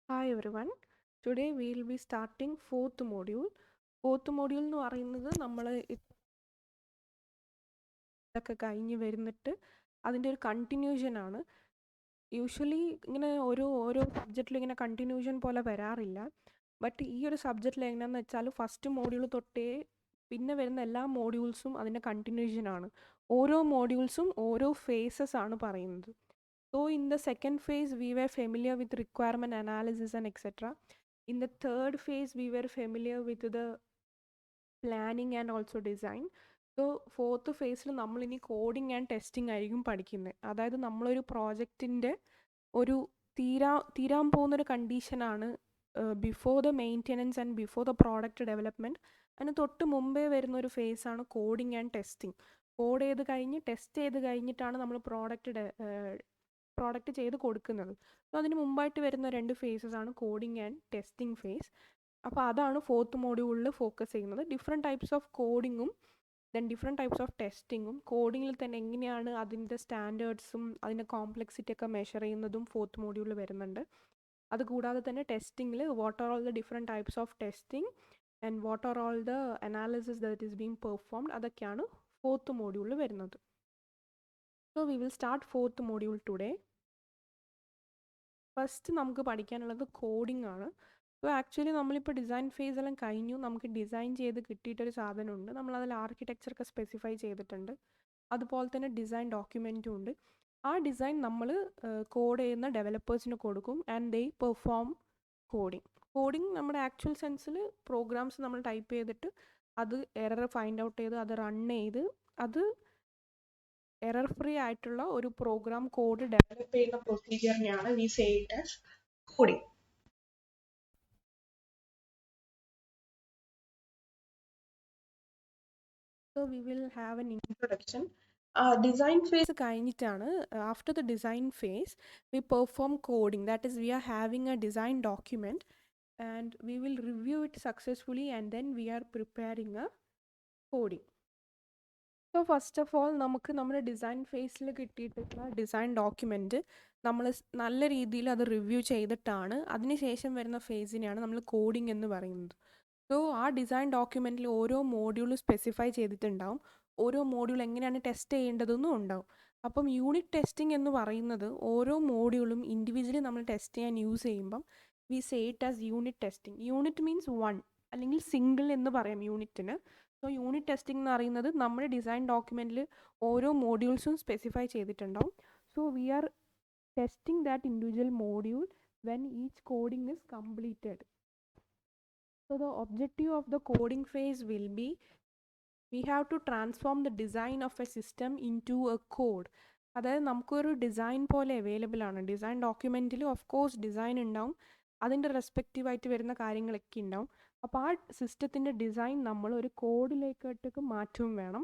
Hi everyone. Today we will be starting fourth module. Fourth module എന്ന് പറയുന്നത് നമ്മൾ ഇതൊക്കെ കഴിഞ്ഞ് വരുന്നിട്ട് അതിൻ്റെ ഒരു കണ്ടിന്യൂഷൻ ആണ്. യൂഷ്വലി ഇങ്ങനെ ഓരോ സബ്ജക്റ്റിലും ഇങ്ങനെ കണ്ടിന്യൂഷൻ പോലെ വരാറില്ല. ബട്ട് ഈ ഒരു സബ്ജക്റ്റിൽ എങ്ങനെയാണെന്ന് വെച്ചാൽ ഫസ്റ്റ് മോഡ്യൂൾ തൊട്ടേ പിന്നെ വരുന്ന എല്ലാ മോഡ്യൂൾസും അതിൻ്റെ കണ്ടിന്യൂഷൻ ആണ്. ഓരോ മോഡ്യൂൾസും ഓരോ ഫേസസ് ആണ് പറയുന്നത്. So in the second phase, we were familiar with requirement analysis and etc. In the third phase, we were familiar with the planning and also design. So fourth phase നമ്മൾ ഇനി coding and testing ആയിരിക്കും പഠിക്കുന്നത്. അതായത് നമ്മളൊരു പ്രോജക്റ്റിൻ്റെ ഒരു തീരാൻ പോകുന്നൊരു കണ്ടീഷനാണ് before the maintenance and before the product development. അതിന് തൊട്ട് മുമ്പേ വരുന്നൊരു ഫേസാണ് കോഡിംഗ് ആൻഡ് ടെസ്റ്റിംഗ്. കോഡ് ചെയ്ത് കഴിഞ്ഞ് ടെസ്റ്റ് ചെയ്ത് കഴിഞ്ഞിട്ടാണ് നമ്മൾ പ്രോഡക്റ്റ് ചെയ്ത് കൊടുക്കുന്നത്. അപ്പോൾ അതിന് മുമ്പായിട്ട് വരുന്ന രണ്ട് ഫേസസ് ആണ് കോഡിംഗ് ആൻഡ് ടെസ്റ്റിംഗ് ഫേസ്. അപ്പോൾ അതാണ് ഫോർത്ത് മോഡ്യൂളിൽ ഫോക്കസ് ചെയ്യുന്നത്. ഡിഫറെൻറ്റ് ടൈപ്സ് ഓഫ് കോഡിങ്ങും ദെൻ ഡിഫറെൻറ്റ് ടൈപ്സ് ഓഫ് ടെസ്റ്റിങ്ങും കോഡിങ്ങിൽ തന്നെ എങ്ങനെയാണ് അതിൻ്റെ സ്റ്റാൻഡേർഡ്സും അതിൻ്റെ കോംപ്ലക്സിറ്റി ഒക്കെ മെഷർ ചെയ്യുന്നതും ഫോർത്ത് മോഡ്യൂളിൽ വരുന്നുണ്ട്. അതുകൂടാതെ തന്നെ ടെസ്റ്റിങ്ങിൽ what are all the different types of testing and what are all the analysis that is being performed അതൊക്കെയാണ് ഫോർത്ത് മോഡ്യൂളിൽ വരുന്നത്. So we will start fourth module today. First നമുക്ക് പഠിക്കാനുള്ളത് കോഡിംഗ് ആണ്. അപ്പോൾ ആക്ച്വലി നമ്മളിപ്പോൾ ഡിസൈൻ ഫേസ് എല്ലാം കഴിഞ്ഞു. നമുക്ക് ഡിസൈൻ ചെയ്ത് കിട്ടിയിട്ടൊരു സാധനമുണ്ട്. നമ്മളതിൽ ആർക്കിടെക്ചറൊക്കെ സ്പെസിഫൈ ചെയ്തിട്ടുണ്ട്. അതുപോലെ തന്നെ ഡിസൈൻ ഡോക്യുമെൻറ്റും ഉണ്ട്. ആ ഡിസൈൻ നമ്മൾ കോഡ് ചെയ്യുന്ന ഡെവലപ്പേഴ്സിന് കൊടുക്കും ആൻഡ് ദേ പെർഫോം കോഡിംഗ് നമ്മുടെ ആക്ച്വൽ സെൻസിൽ പ്രോഗ്രാംസ് നമ്മൾ ടൈപ്പ് ചെയ്തിട്ട് അത് എറർ ഫൈൻഡ് ഔട്ട് ചെയ്ത് അത് റൺ ചെയ്ത് അത് എറർ ഫ്രീ ആയിട്ടുള്ള ഒരു പ്രോഗ്രാം കോഡ് ഡെവലപ്പ് ചെയ്യുന്ന പ്രൊസീജിയറിനെയാണ് we say it as coding. So we will have an introduction. Design phase കഴിഞ്ഞിട്ടാണ് after the design phase we perform coding. That is, we are having a design document and we will review it successfully and then we are preparing a coding. So first of all നമുക്ക് നമ്മുടെ design ഫേസിൽ കിട്ടിയിട്ടുള്ള design document നമ്മൾ നല്ല രീതിയിൽ അത് review ചെയ്തിട്ടാണ് അതിനുശേഷം വരുന്ന ഫേസിനെയാണ് നമ്മൾ കോഡിംഗ് എന്ന് പറയുന്നത്. സോ ആ ഡിസൈൻ ഡോക്യുമെൻറ്റിൽ ഓരോ മോഡ്യൂളും സ്പെസിഫൈ ചെയ്തിട്ടുണ്ടാവും. ഓരോ മോഡ്യൂൾ എങ്ങനെയാണ് ടെസ്റ്റ് ചെയ്യേണ്ടതെന്നും ഉണ്ടാവും. അപ്പം യൂണിറ്റ് ടെസ്റ്റിംഗ് എന്ന് പറയുന്നത് ഓരോ മോഡ്യൂളും ഇൻഡിവിജ്വലി നമ്മൾ ടെസ്റ്റ് ചെയ്യാൻ യൂസ് ചെയ്യുമ്പം V say it as unit testing. Unit means one അല്ലെങ്കിൽ സിംഗിൾ എന്ന് പറയാം യൂണിറ്റിന്. സോ യൂണിറ്റ് ടെസ്റ്റിംഗ് എന്ന് പറയുന്നത് നമ്മുടെ ഡിസൈൻ ഡോക്യുമെൻറ്റിൽ ഓരോ മോഡ്യൂൾസും സ്പെസിഫൈ ചെയ്തിട്ടുണ്ടാവും. So we are testing that individual module when each coding is completed. So the objective of the coding phase will be we have to transform the design of a system into a code. അതായത് നമുക്കൊരു design പോലെ available ആണ്. Design ഡോക്യുമെൻറ്റിൽ of course design ഉണ്ടാവും, അതിൻ്റെ റെസ്പെക്റ്റീവായിട്ട് വരുന്ന കാര്യങ്ങളൊക്കെ ഉണ്ടാവും. അപ്പോൾ ആ സിസ്റ്റത്തിൻ്റെ ഡിസൈൻ നമ്മൾ ഒരു കോഡിലേക്കൊക്കെ മാറ്റവും വേണം.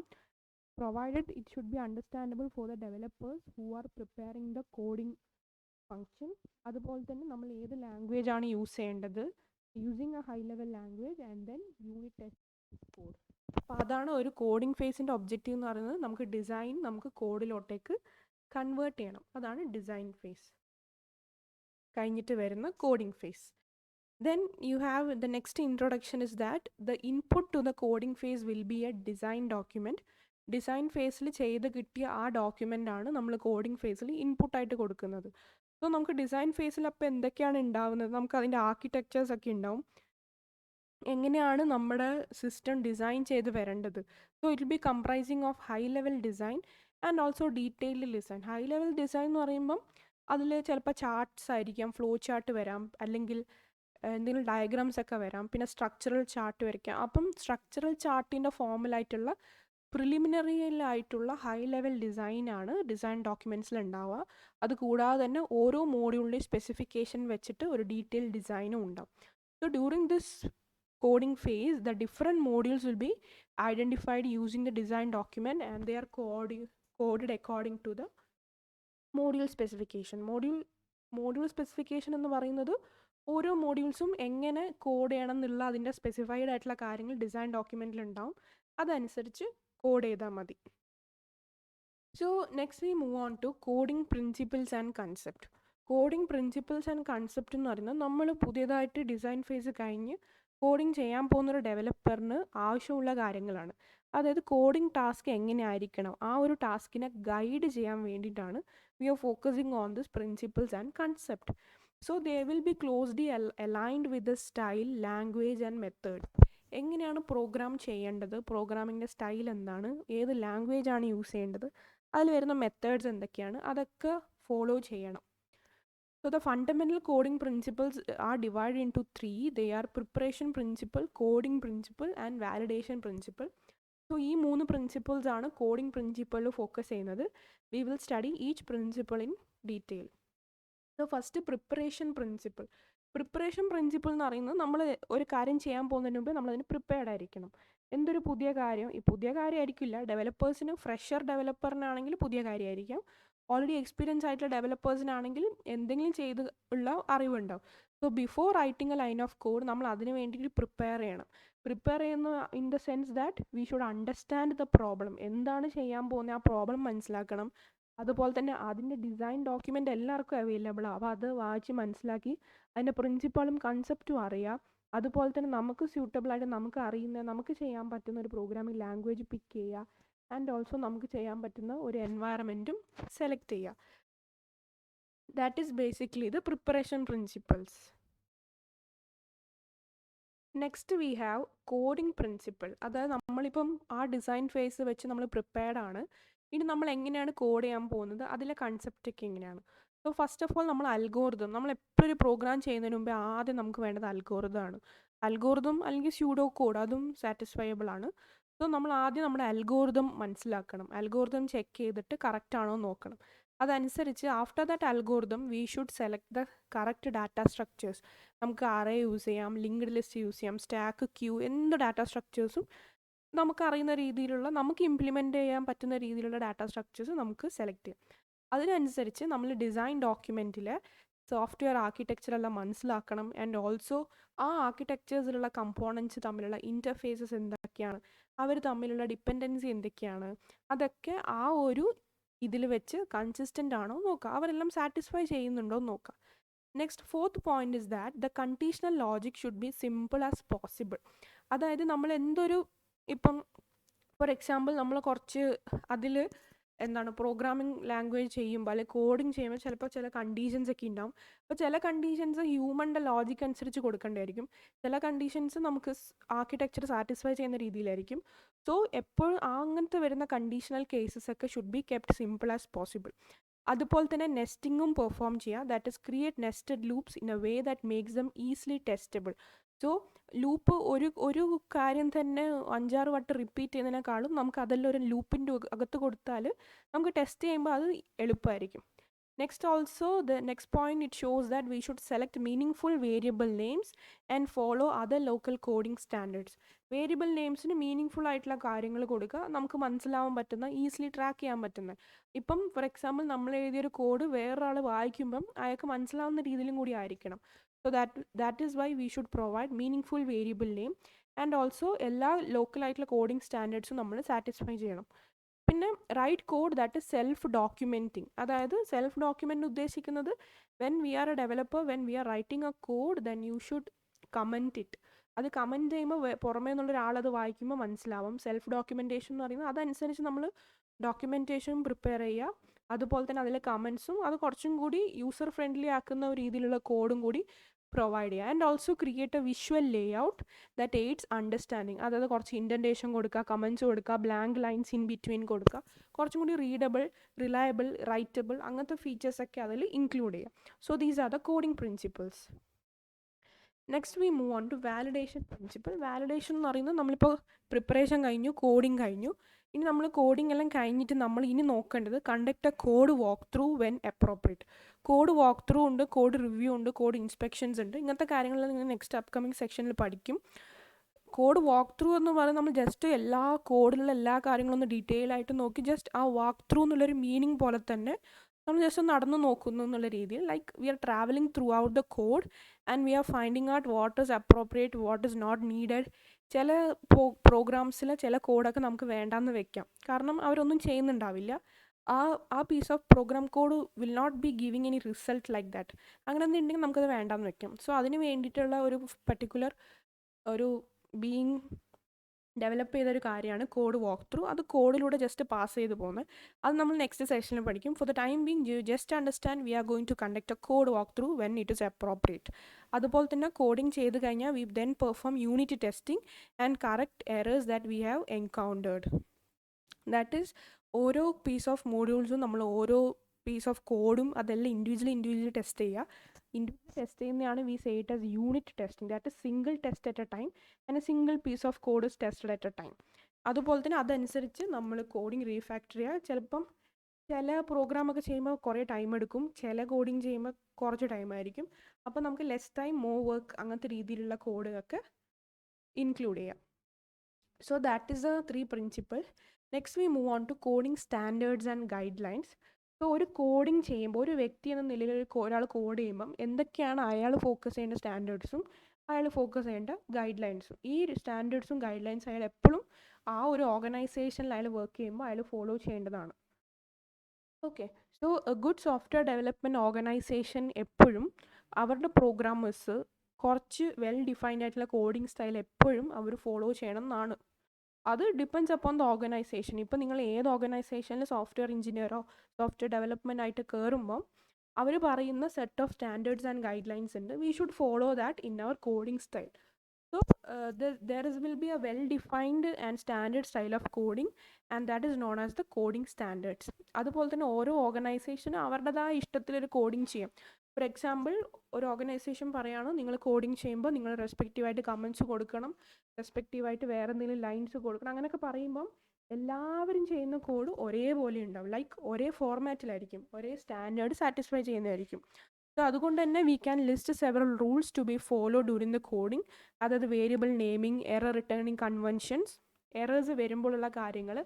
Provided it should B understandable for the developers who are preparing the coding function. അതുപോലെ തന്നെ നമ്മൾ ഏത് ലാംഗ്വേജ് ആണ് യൂസ് ചെയ്യേണ്ടത്, using A high level language and then unit test code. അപ്പോൾ അതാണ് ഒരു കോഡിംഗ് ഫേസിൻ്റെ ഒബ്ജക്റ്റീവ് എന്ന് പറയുന്നത്. നമുക്ക് ഡിസൈൻ നമുക്ക് കോഡിലോട്ടേക്ക് കൺവേർട്ട് ചെയ്യണം. അതാണ് ഡിസൈൻ ഫേസ് കഴിഞ്ഞിട്ട് വരുന്ന coding phase. Then you have the next introduction is that the input to the coding phase will be a design document. Design ഫേസിൽ ചെയ്ത് കിട്ടിയ ആ ഡോക്യുമെൻ്റ് ആണ് നമ്മൾ കോഡിംഗ് ഫേസിൽ ഇൻപുട്ടായിട്ട് കൊടുക്കുന്നത്. സോ നമുക്ക് ഡിസൈൻ ഫേസിൽ അപ്പോൾ എന്തൊക്കെയാണ് ഉണ്ടാവുന്നത്, നമുക്ക് അതിൻ്റെ ആർക്കിടെക്ചേഴ്സ് ഒക്കെ ഉണ്ടാവും, എങ്ങനെയാണ് നമ്മുടെ സിസ്റ്റം ഡിസൈൻ ചെയ്ത് വരേണ്ടത്. So it will be comprising of high level design and also detailed design. High level design എന്ന് പറയുമ്പം അതിൽ ചിലപ്പോൾ ചാർട്ട്സ് ആയിരിക്കാം, ഫ്ലോ ചാർട്ട് വരാം, അല്ലെങ്കിൽ എന്തെങ്കിലും ഡയഗ്രാംസ് ഒക്കെ വരാം, പിന്നെ സ്ട്രക്ചറൽ ചാർട്ട് വരയ്ക്കാം. അപ്പം സ്ട്രക്ചറൽ ചാർട്ടിൻ്റെ ഫോമിലായിട്ടുള്ള പ്രിലിമിനറിയിലായിട്ടുള്ള ഹൈ ലെവൽ ഡിസൈനാണ് ഡിസൈൻ ഡോക്യുമെൻറ്റ്സിൽ ഉണ്ടാവുക. അതുകൂടാതെ തന്നെ ഓരോ മോഡ്യൂളിൻ്റെ സ്പെസിഫിക്കേഷൻ വെച്ചിട്ട് ഒരു ഡീറ്റെയിൽ ഡിസൈനും ഉണ്ടാവും. So during this coding phase, the different modules will be identified using the design document and they are coded according to the module specification. Module specification എന്ന് പറയുന്നത് ഓരോ മോഡ്യൂൾസും എങ്ങനെ കോഡ് ചെയ്യണം എന്നുള്ള അതിൻ്റെ സ്പെസിഫൈഡ് ആയിട്ടുള്ള കാര്യങ്ങൾ ഡിസൈൻ ഡോക്യുമെൻറ്റിൽ ഉണ്ടാവും. അതനുസരിച്ച് കോഡ് ചെയ്താൽ മതി. So next we move on to coding principles and concept. Coding principles and concept എന്ന് പറയുന്നത് നമ്മൾ പുതിയതായിട്ട് ഡിസൈൻ ഫേസ് കഴിഞ്ഞ് കോഡിംഗ് ചെയ്യാൻ പോകുന്നൊരു ഡെവലപ്പറിന് ആവശ്യമുള്ള കാര്യങ്ങളാണ്. അതായത് കോഡിംഗ് ടാസ്ക് എങ്ങനെ ആയിരിക്കണം, ആ ഒരു ടാസ്കിനെ ഗൈഡ് ചെയ്യാൻ വേണ്ടിയിട്ടാണ് we are focusing on this principles and concept. So they will be closely aligned with the style, language and method. എങ്ങനെയാണ് പ്രോഗ്രാം ചെയ്യേണ്ടത്, പ്രോഗ്രാമിൻ്റെ സ്റ്റൈൽ എന്താണ്, ഏത് ലാംഗ്വേജ് ആണ് യൂസ് ചെയ്യേണ്ടത്, അതിൽ വരുന്ന മെത്തേഡ്സ് എന്തൊക്കെയാണ്, അതൊക്കെ ഫോളോ ചെയ്യണം. So the fundamental coding principles are divided into three. They are preparation principle, coding principle and validation principle. So ഈ 3 principles ആണ് coding principle ഫോക്കസ് ചെയ്യുന്നത്. We will study each principle in detail. So first preparation principle. Preparation principle എന്ന് പറയുന്നത് നമ്മൾ ഒരു കാര്യം ചെയ്യാൻ പോകുന്നതിന് മുമ്പ് നമ്മളതിന് പ്രിപ്പയർഡ് ആയിരിക്കണം. എന്തൊരു പുതിയ കാര്യം, ഈ പുതിയ കാര്യമായിരിക്കില്ല, ഡെവലപ്പേഴ്സിന് ഫ്രഷർ ഡെവലപ്പറിനാണെങ്കിൽ പുതിയ കാര്യമായിരിക്കാം, ഓൾറെഡി എക്സ്പീരിയൻസ് ആയിട്ടുള്ള ഡെവലപ്പേഴ്സിനാണെങ്കിൽ എന്തെങ്കിലും ചെയ്ത് ഉള്ള അറിവുണ്ടാവും. So before writing a line of code നമ്മൾ അതിന് വേണ്ടിയിട്ട് പ്രിപ്പയർ ചെയ്യണം. പ്രിപ്പയർ ചെയ്യുന്ന in the sense that we should understand the problem, എന്താണ് ചെയ്യാൻ പോകുന്നത്, ആ പ്രോബ്ലം മനസ്സിലാക്കണം. അതുപോലെ തന്നെ അതിൻ്റെ ഡിസൈൻ ഡോക്യുമെൻ്റ് എല്ലാവർക്കും അവൈലബിൾ ആണ്. അപ്പോൾ അത് വായിച്ച് മനസ്സിലാക്കി അതിൻ്റെ പ്രിൻസിപ്പളും കൺസെപ്റ്റും അറിയാം. അതുപോലെ തന്നെ നമുക്ക് സ്യൂട്ടബിളായിട്ട് നമുക്ക് അറിയുന്ന നമുക്ക് ചെയ്യാൻ പറ്റുന്ന ഒരു പ്രോഗ്രാമിംഗ് ലാംഗ്വേജ് പിക്ക് ചെയ്യുക. ആൻഡ് ഓൾസോ നമുക്ക് ചെയ്യാൻ പറ്റുന്ന ഒരു എൻവയറമെൻറ്റും സെലക്ട് ചെയ്യുക. That is basically the preparation principles. Next we have coding principle. അതായത് നമ്മളിപ്പം ആ ഡിസൈൻ ഫേസ് വെച്ച് നമ്മൾ പ്രിപ്പയർഡ് ആണ്. ഇനി നമ്മൾ എങ്ങനെയാണ് കോഡ് ചെയ്യാൻ പോകുന്നത്, അതിലെ കൺസെപ്റ്റൊക്കെ എങ്ങനെയാണ്. സോ ഫസ്റ്റ് ഓഫ് ഓൾ നമ്മൾ അൽഗോറിതം, നമ്മൾ എപ്പോഴും ഒരു പ്രോഗ്രാം ചെയ്യുന്നതിന് മുമ്പേ ആദ്യം നമുക്ക് വേണ്ടത് അൽഗോറിതമാണ്. അൽഗോറിതം അല്ലെങ്കിൽ സ്യൂഡോ കോഡ്, അതും സാറ്റിസ്ഫയബിൾ ആണ്. സോ നമ്മൾ ആദ്യം നമ്മുടെ അൽഗോറിതം മനസ്സിലാക്കണം. അൽഗോറിതം ചെക്ക് ചെയ്തിട്ട് കറക്റ്റ് ആണോ നോക്കണം. അതനുസരിച്ച് after that algorithm V should select the correct data structures. നമുക്ക് അറേ യൂസ് ചെയ്യാം, ലിങ്ക്ഡ് ലിസ്റ്റ് യൂസ് ചെയ്യാം, സ്റ്റാക്ക്, ക്യൂ, എന്ത് ഡാറ്റ സ്ട്രക്ചേഴ്സും നമുക്കറിയുന്ന രീതിയിലുള്ള, നമുക്ക് ഇംപ്ലിമെൻറ്റ് ചെയ്യാൻ പറ്റുന്ന രീതിയിലുള്ള ഡാറ്റ സ്ട്രക്ചേഴ്സ് നമുക്ക് സെലക്ട് ചെയ്യാം. അതിനനുസരിച്ച് നമ്മൾ ഡിസൈൻ ഡോക്യുമെൻറ്റിൽ സോഫ്റ്റ്വെയർ ആർക്കിടെക്ചറെല്ലാം മനസ്സിലാക്കണം. ആൻഡ് ഓൾസോ ആ ആർക്കിടെക്ചേഴ്സിലുള്ള കമ്പോണൻറ്റ്സ് തമ്മിലുള്ള ഇൻ്റർഫേസസ് എന്തൊക്കെയാണ്, അവർ തമ്മിലുള്ള ഡിപ്പെൻഡൻസി എന്തൊക്കെയാണ്, അതൊക്കെ ആ ഒരു ഇതിൽ വെച്ച് കൺസിസ്റ്റൻ്റ് ആണോ നോക്കുക, അവരെല്ലാം സാറ്റിസ്ഫൈ ചെയ്യുന്നുണ്ടോ നോക്കുക. Next fourth point is that the conditional logic should be simple as possible. അതായത് നമ്മൾ എന്തൊരു, ഇപ്പം ഫോർ എക്സാമ്പിൾ നമ്മൾ കുറച്ച് അതിൽ എന്താണ് പ്രോഗ്രാമിംഗ് ലാംഗ്വേജ് ചെയ്യുമ്പോൾ അല്ലെങ്കിൽ കോഡിങ് ചെയ്യുമ്പോൾ ചിലപ്പോൾ ചില കണ്ടീഷൻസ് ഒക്കെ ഉണ്ടാവും. അപ്പോൾ ചില കണ്ടീഷൻസ് ഹ്യൂമൻ്റെ ലോജിക്ക് അനുസരിച്ച് കൊടുക്കേണ്ടതായിരിക്കും, ചില കണ്ടീഷൻസ് നമുക്ക് ആർക്കിടെക്ചർ സാറ്റിസ്ഫൈ ചെയ്യുന്ന രീതിയിലായിരിക്കും. സോ എപ്പോഴും അങ്ങനത്തെ വരുന്ന കണ്ടീഷണൽ കേസസ് ഒക്കെ should be kept simple as possible. അതുപോലെ തന്നെ നെസ്റ്റിങ്ങും പെർഫോം ചെയ്യുക. That is create nested loops in a way that makes dum easily testable. So loop ഒരു കാര്യം തന്നെ 5-6 വട്ടം റിപ്പീറ്റ് ചെയ്യുന്നതിനേക്കാളും നമുക്ക് അതെല്ലാം ഒരു ലൂപ്പിൻ്റെ അകത്ത് കൊടുത്താൽ നമുക്ക് ടെസ്റ്റ് ചെയ്യുമ്പോൾ അത് എളുപ്പമായിരിക്കും. Next also the next point it shows that we should select meaning variable names and follow other local coding standards. Variable നെയിംസിന് മീനിങ് ആയിട്ടുള്ള കാര്യങ്ങൾ കൊടുക്കുക, നമുക്ക് മനസ്സിലാവാൻ പറ്റുന്ന, ഈസിലി ട്രാക്ക് ചെയ്യാൻ പറ്റുന്ന. ഇപ്പം ഫോർ എക്സാമ്പിൾ നമ്മൾ എഴുതിയൊരു കോഡ് വേറൊരാൾ വായിക്കുമ്പം അയാൾക്ക് മനസ്സിലാവുന്ന രീതിയിലും കൂടി ആയിരിക്കണം. So that is why we should provide meaningful variable name and also എല്ലാ ലോക്കലായിട്ടുള്ള കോഡിംഗ് സ്റ്റാൻഡേർഡ്സും നമ്മൾ സാറ്റിസ്ഫൈ ചെയ്യണം. പിന്നെ write code that is self documenting. അതായത് സെൽഫ് ഡോക്യുമെൻറ്റ് ഉദ്ദേശിക്കുന്നത് when we are a developer, when we are writing a code then you should comment it. അത് comment ചെയ്യുമ്പോൾ പുറമേ നിന്നുള്ള ഒരാളത് വായിക്കുമ്പോൾ മനസ്സിലാവും. സെൽഫ് ഡോക്യുമെൻറ്റേഷൻ എന്ന് പറയുന്നത് അതനുസരിച്ച് നമ്മൾ ഡോക്യുമെൻറ്റേഷൻ പ്രിപ്പയർ ചെയ്യുക. അതുപോലെ തന്നെ അതിലെ കമൻസും അത് കുറച്ചും കൂടി യൂസർ ഫ്രണ്ട്ലി ആക്കുന്ന ഒരു രീതിയിലുള്ള കോഡും കൂടി പ്രൊവൈഡ് ചെയ്യുക. And also create A visual Leh out that AIDS understanding. അതായത് കുറച്ച് ഇൻഡൻറ്റേഷൻ കൊടുക്കുക, കമൻസ് കൊടുക്കുക, ബ്ലാങ്ക് ലൈൻസ് ഇൻ ബിറ്റ്വീൻ കൊടുക്കുക, കുറച്ചും കൂടി റീഡബിൾ, റിലയബിൾ, റൈറ്റബിൾ, അങ്ങനത്തെ ഫീച്ചേഴ്സൊക്കെ അതിൽ ഇൻക്ലൂഡ് ചെയ്യുക. So these are the coding principles. Next we move on to validation principle. Validation എന്ന് പറയുന്നത് നമ്മളിപ്പോൾ പ്രിപ്പറേഷൻ കഴിഞ്ഞു, കോഡിങ് കഴിഞ്ഞു. ഇനി നമ്മൾ കോഡിംഗ് എല്ലാം കഴിഞ്ഞിട്ട് നമ്മൾ ഇനി നോക്കേണ്ടത് conduct a code walk through when appropriate. Code walk through ഉണ്ട്, കോഡ് റിവ്യൂ ഉണ്ട്, കോഡ് ഇൻസ്പെക്ഷൻസ് ഉണ്ട്. ഇങ്ങനത്തെ കാര്യങ്ങൾ നിങ്ങൾ നെക്സ്റ്റ് അപ്കമിങ് സെക്ഷനിൽ പഠിക്കും. കോഡ് വാക്ക് ത്രൂ എന്ന് പറയുന്നത് നമ്മൾ ജസ്റ്റ് എല്ലാ കോഡിലുള്ള എല്ലാ കാര്യങ്ങളൊന്നും ഡീറ്റെയിൽ ആയിട്ട് നോക്കി ജസ്റ്റ് ആ വാക്ക് ത്രൂ എന്നുള്ളൊരു മീനിങ് പോലെ തന്നെ നമ്മൾ ജസ്റ്റ് നടന്നു നോക്കുന്നു എന്നുള്ള രീതിയിൽ, like we are travelling throughout the code and we are finding out what is appropriate, what is not needed. ചില പ്രോഗ്രാംസിൽ ചില കോഡൊക്കെ നമുക്ക് വേണ്ടാന്ന് വെക്കാം, കാരണം അവരൊന്നും ചെയ്യുന്നുണ്ടാവില്ല. ആ piece of program code will not be giving any result like that. അങ്ങനെ എന്തുണ്ടെങ്കിൽ നമുക്കത് വേണ്ടാന്ന് വെക്കാം. സോ അതിന് വേണ്ടിയിട്ടുള്ള ഒരു പർട്ടിക്കുലർ ഒരു ബീയിങ് ഡെവലപ്പ് ചെയ്തൊരു കാര്യമാണ് കോഡ് വാക്ക് ത്രൂ. അത് കോഡിലൂടെ ജസ്റ്റ് പാസ് ചെയ്ത് പോകുന്നത്. അത് നമ്മൾ നെക്സ്റ്റ് സെഷനിൽ പഠിക്കും. For the time being you just understand we are going to conduct a code walk through when it is appropriate. അതുപോലെ തന്നെ കോഡിങ് ചെയ്ത് കഴിഞ്ഞാൽ we then perform unit testing and correct errors that we have encountered. That is ഓരോ piece of മോഡ്യൂൾസും നമ്മൾ ഓരോ piece of കോഡും അതെല്ലാം ഇൻഡിവിജ്വലി ടെസ്റ്റ് ചെയ്യുക. ഇൻഡിവിജ്വലി ടെസ്റ്റ് ചെയ്യുന്നതാണ് we say it as unit testing. That is single test at a time and a single piece of code is tested at a time. അതുപോലെ തന്നെ അതനുസരിച്ച് നമ്മൾ കോഡിങ് റീഫാക്ടർ ചെയ്യുക. ചിലപ്പം ചില പ്രോഗ്രാമൊക്കെ ചെയ്യുമ്പോൾ കുറേ ടൈം എടുക്കും, ചില കോഡിങ് ചെയ്യുമ്പോൾ കുറച്ച് ടൈം ആയിരിക്കും. അപ്പോൾ നമുക്ക് ലെസ് ടൈം മോർ വർക്ക് അങ്ങനത്തെ രീതിയിലുള്ള കോഡൊക്കെ ഇൻക്ലൂഡ് ചെയ്യാം. So that is the 3 principles. Next we move on to coding standards and guidelines. So ഒരു കോഡിങ് ചെയ്യുമ്പോൾ ഒരു വ്യക്തി എന്ന നിലയിൽ ഒരാൾ കോഡ് ചെയ്യുമ്പം എന്തൊക്കെയാണ് അയാൾ ഫോക്കസ് ചെയ്യേണ്ട സ്റ്റാൻഡേർഡ്സും അയാൾ ഫോക്കസ് ചെയ്യേണ്ട ഗൈഡ് ലൈൻസും. ഈ സ്റ്റാൻഡേർഡ്സും ഗൈഡ് ലൈൻസും അയാൾ എപ്പോഴും ആ ഒരു ഓർഗനൈസേഷനിൽ അയാൾ വർക്ക് ചെയ്യുമ്പോൾ അയാൾ ഫോളോ ചെയ്യേണ്ടതാണ്. Okay, so A good software development organisation എപ്പോഴും അവരുടെ പ്രോഗ്രാമേഴ്സ് കുറച്ച് വെൽ ഡിഫൈൻഡ് ആയിട്ടുള്ള കോഡിങ് സ്റ്റൈൽ എപ്പോഴും അവർ ഫോളോ ചെയ്യണം എന്നാണ്. അത് ഡിപ്പെൻഡ്സ് അപ്പോൺ ദ ഓർഗനൈസേഷൻ. ഇപ്പോൾ നിങ്ങൾ ഏത് ഓർഗനൈസേഷനിൽ സോഫ്റ്റ്വെയർ എഞ്ചിനീയറോ സോഫ്റ്റ്വെയർ ഡെവലപ്മെൻ്റ് ആയിട്ട് കയറുമ്പോൾ അവർ പറയുന്ന set of standards and guidelines ഉണ്ട്. We should follow that in our coding style. So there will be a well-defined and standard style of coding, and that is known as the coding standards. അതുപോലെ തന്നെ ഓരോ ഓർഗനൈസേഷനും അവരുടേതായ ഇഷ്ടത്തിലൊരു coding ചെയ്യും. For example, ഒരു organisation പറയുകയാണ് നിങ്ങൾ coding ചെയ്യുമ്പോൾ നിങ്ങൾ റെസ്പെക്റ്റീവായിട്ട് കമൻറ്റ്സ് കൊടുക്കണം, റെസ്പെക്റ്റീവായിട്ട് വേറെ എന്തെങ്കിലും ലൈൻസ് കൊടുക്കണം. അങ്ങനെയൊക്കെ പറയുമ്പം എല്ലാവരും ചെയ്യുന്ന കോഡ് ഒരേപോലെ ഉണ്ടാവും, ലൈക്ക് ഒരേ ഫോർമാറ്റിലായിരിക്കും, ഒരേ സ്റ്റാൻഡേർഡ് സാറ്റിസ്ഫൈ ചെയ്യുന്നതായിരിക്കും. സോ അതുകൊണ്ട് തന്നെ we can list several rules to be follow during the coding. അതായത് variable naming, error returning conventions, errors വരുമ്പോഴുള്ള കാര്യങ്ങൾ,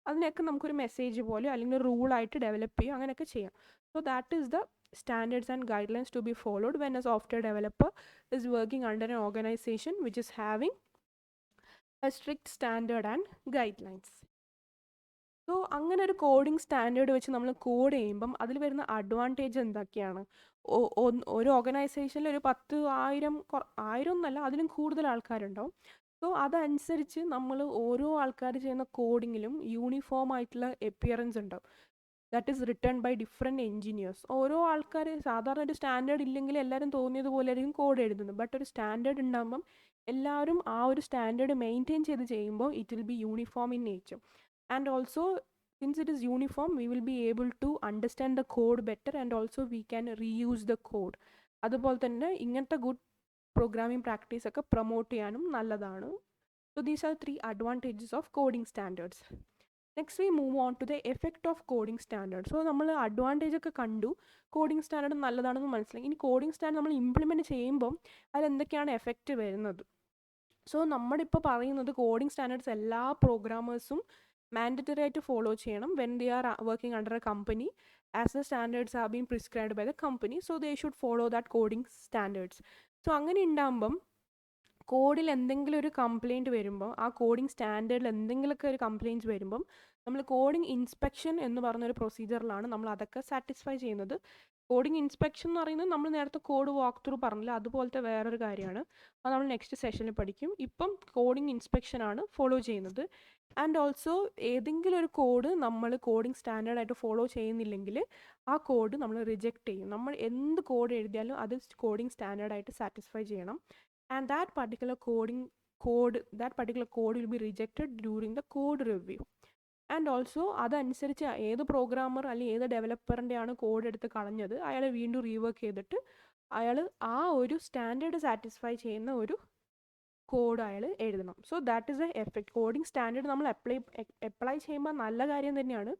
അതിനൊക്കെ നമുക്കൊരു മെസ്സേജ് പോലെ അല്ലെങ്കിൽ റൂളായിട്ട് ഡെവലപ്പ് ചെയ്യും, അങ്ങനെയൊക്കെ ചെയ്യാം. So that is the standards and guidelines to be followed when a software developer is working under an organization which is having a strict standard and guidelines. So അങ്ങനെ ഒരു കോഡിങ് സ്റ്റാൻഡേർഡ് വെച്ച് നമ്മൾ code ചെയ്യുമ്പം അതിൽ വരുന്ന advantage എന്തൊക്കെയാണ്? ഒരു ഓർഗനൈസേഷനിൽ ഒരു 10,000 എന്നല്ല, അതിലും കൂടുതൽ ആൾക്കാരുണ്ടാവും. സോ അതനുസരിച്ച് നമ്മൾ ഓരോ ആൾക്കാർ ചെയ്യുന്ന കോഡിങ്ങിലും യൂണിഫോം ആയിട്ടുള്ള എപ്പിയറൻസ് ഉണ്ടാവും. That is written by different engineers. ഓരോ ആൾക്കാർ സാധാരണ ഒരു സ്റ്റാൻഡേർഡ് ഇല്ലെങ്കിൽ എല്ലാവരും തോന്നിയതുപോലെ ആയിരിക്കും കോഡ് എഴുതുന്നത്. ബട്ട് ഒരു സ്റ്റാൻഡേർഡ് ഉണ്ടാകുമ്പം എല്ലാവരും ആ ഒരു സ്റ്റാൻഡേർഡ് മെയിൻറ്റെയിൻ ചെയ്ത് ചെയ്യുമ്പോൾ it will be uniform in nature. And also, since it is uniform, we will be able to understand the code better and also we can reuse the code. അതുപോലെ തന്നെ ഇങ്ങനത്തെ good programming practice ഒക്കെ promote ചെയ്യാനും നല്ലതാണ്. So these are 3 advantages of coding standards. Next we move on to the effect of coding standards. So നമ്മൾ advantage ഒക്കെ കണ്ടു, coding standard നല്ലതാണെന്ന് മനസ്സിലായി. ഇനി കോഡിംഗ് സ്റ്റാൻഡേർഡ് നമ്മൾ ഇംപ്ലിമെൻറ്റ് ചെയ്യുമ്പം അതിലെന്തൊക്കെയാണ് എഫക്റ്റ് വരുന്നത്? സോ നമ്മളിപ്പോൾ പറയുന്നത് കോഡിംഗ് സ്റ്റാൻഡേർഡ്സ് എല്ലാ പ്രോഗ്രാമേഴ്സും മാൻഡറ്ററി ആയിട്ട് ഫോളോ ചെയ്യണം when they are working under a company, as the standards are been prescribed by the company. So they should follow that coding standards. So അങ്ങനെ ഉണ്ടാകുമ്പം കോഡിൽ എന്തെങ്കിലും ഒരു കംപ്ലയിൻറ്റ് വരുമ്പോൾ, ആ കോഡിംഗ് സ്റ്റാൻഡേർഡിൽ എന്തെങ്കിലുമൊക്കെ ഒരു കംപ്ലയിൻറ്റ്സ് വരുമ്പം നമ്മൾ കോഡിംഗ് ഇൻസ്പെക്ഷൻ എന്ന് പറഞ്ഞൊരു പ്രൊസീജിയറിലാണ് നമ്മൾ അതൊക്കെ സാറ്റിസ്ഫൈ ചെയ്യുന്നത്. കോഡിംഗ് ഇൻസ്പെക്ഷൻ എന്ന് പറയുന്നത് നമ്മൾ നേരത്തെ കോഡ് വാക്ക് ത്രൂ പറഞ്ഞില്ല, അതുപോലത്തെ വേറൊരു കാര്യമാണ്. അത് നമ്മൾ നെക്സ്റ്റ് സെഷനിൽ പഠിക്കും. ഇപ്പം കോഡിംഗ് ഇൻസ്പെക്ഷനാണ് ഫോളോ ചെയ്യുന്നത്. ആൻഡ് ഓൾസോ ഏതെങ്കിലും ഒരു കോഡ് നമ്മൾ കോഡിംഗ് സ്റ്റാൻഡേർഡായിട്ട് ഫോളോ ചെയ്യുന്നില്ലെങ്കിൽ ആ കോഡ് നമ്മൾ റിജക്റ്റ് ചെയ്യും. നമ്മൾ എന്ത് കോഡ് എഴുതിയാലും അത് കോഡിംഗ് സ്റ്റാൻഡേർഡായിട്ട് സാറ്റിസ്ഫൈ ചെയ്യണം. And that particular code will be rejected during the code review. And also അതനുസരിച്ച് ഏത് പ്രോഗ്രാമർ അല്ലെങ്കിൽ ഏത് ഡെവലപ്പറിൻ്റെയാണ് കോഡ് എടുത്ത് കളഞ്ഞത് അയാൾ വീണ്ടും റീവർക്ക് ചെയ്തിട്ട് അയാൾ ആ ഒരു സ്റ്റാൻഡേർഡ് സാറ്റിസ്ഫൈ ചെയ്യുന്ന ഒരു കോഡ് അയാൾ എഴുതണം. So that is A effect. Coding standard നമ്മൾ അപ്ലൈ ചെയ്യുമ്പോൾ നല്ല കാര്യം തന്നെയാണ്.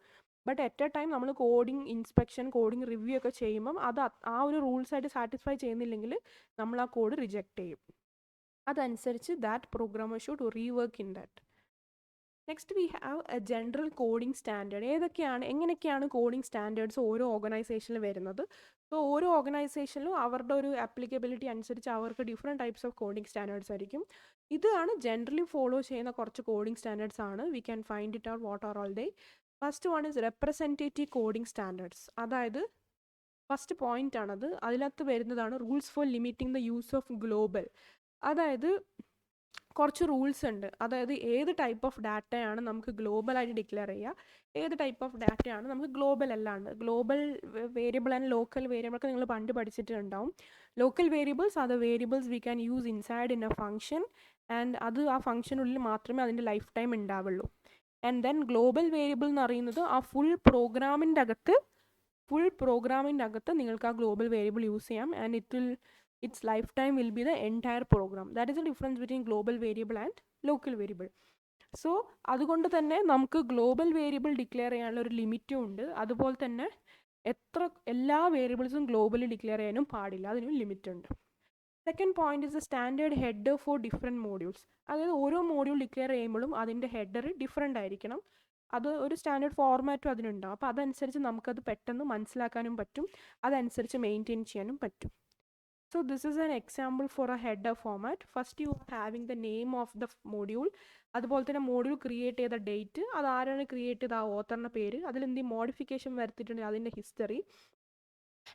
ബട്ട് അറ്റ് എ ടൈം നമ്മൾ കോഡിംഗ് ഇൻസ്പെക്ഷൻ, കോഡിംഗ് റിവ്യൂ ഒക്കെ ചെയ്യുമ്പം അത് ആ ഒരു റൂൾസായിട്ട് സാറ്റിസ്ഫൈ ചെയ്യുന്നില്ലെങ്കിൽ നമ്മൾ ആ കോഡ് റിജക്റ്റ് ചെയ്യും. അതനുസരിച്ച് that programmer should rework in that. Next we have A general coding standard. എങ്ങനെയൊക്കെയാണ് കോഡിംഗ് സ്റ്റാൻഡേർഡ്സ് ഓരോ ഓർഗനൈസേഷനിൽ വരുന്നത്? സോ ഓരോ ഓർഗനൈസേഷനിലും അവരുടെ ഒരു ആപ്ലിക്കബിലിറ്റി അനുസരിച്ച് അവർക്ക് different types of coding standards ആയിരിക്കും. ഇതാണ് ജനറലി ഫോളോ ചെയ്യുന്ന കുറച്ച് കോഡിംഗ് സ്റ്റാൻഡേർഡ്സ് ആണ്. We can find it out what are all they. First one is representative coding standards. അതായത് ഫസ്റ്റ് പോയിന്റ് ആണത്. അതിനകത്ത് വരുന്നതാണ് rules for limiting the use of global. അതായത് കുറച്ച് റൂൾസ് ഉണ്ട്. അതായത് ഏത് ടൈപ്പ് ഓഫ് ഡാറ്റയാണ് നമുക്ക് ഗ്ലോബലായിട്ട് ഡിക്ലെയർ ചെയ്യുക, ഏത് ടൈപ്പ് ഓഫ് ഡാറ്റയാണ് നമുക്ക് ഗ്ലോബൽ അല്ലാണ്ട്. Global variable and local variable ഒക്കെ നിങ്ങൾ പണ്ട് പഠിച്ചിട്ടുണ്ടാവും. Local variables are the variables we can use inside in a function, and അത് ആ ഫംഗ്ഷനുള്ളിൽ മാത്രമേ അതിൻ്റെ ലൈഫ് ടൈം ഉണ്ടാവുള്ളൂ. ആൻഡ് ദെൻ ഗ്ലോബൽ വേരിയബിൾ എന്ന് പറയുന്നത് ആ ഫുൾ പ്രോഗ്രാമിൻ്റെ അകത്ത് നിങ്ങൾക്ക് ആ ഗ്ലോബൽ വേരിയബിൾ യൂസ് ചെയ്യാം, and its lifetime will be the entire program. That is the difference between global variable and local variable. So അതുകൊണ്ട് തന്നെ നമുക്ക് ഗ്ലോബൽ വേരിയബിൾ ഡിക്ലെയർ ചെയ്യാനുള്ള ഒരു ലിമിറ്റും ഉണ്ട്. അതുപോലെ തന്നെ എല്ലാ വേരിയബിൾസും ഗ്ലോബലി ഡിക്ലെയർ ചെയ്യാനും പാടില്ല, അതിനും ലിമിറ്റ് ഉണ്ട്. Second point is a standard header for different modules. അതായത് ഓരോ മോഡ്യൂൾ ഡിക്ലെയർ ചെയ്യുമ്പോഴും അതിൻ്റെ ഹെഡർ ഡിഫറെൻ്റ് ആയിരിക്കണം. അത് ഒരു സ്റ്റാൻഡേർഡ് ഫോർമാറ്റും അതിനുണ്ടാവും. അപ്പോൾ അതനുസരിച്ച് നമുക്കത് പെട്ടെന്ന് മനസ്സിലാക്കാനും പറ്റും, അതനുസരിച്ച് മെയിൻറ്റെയിൻ ചെയ്യാനും പറ്റും. So this is an example for a header format. First you are having the name of the module. അതുപോലെ തന്നെ മോഡ്യൂൾ ക്രിയേറ്റ് ചെയ്ത ഡേറ്റ്, അത് ആരാണ് ക്രിയേറ്റ് ചെയ്ത ആ ഓത്തറിൻ്റെ പേര്, അതിൽ എന്തെങ്കിലും മോഡിഫിക്കേഷൻ വരുത്തിയിട്ടുണ്ടെങ്കിൽ അതിൻ്റെ history.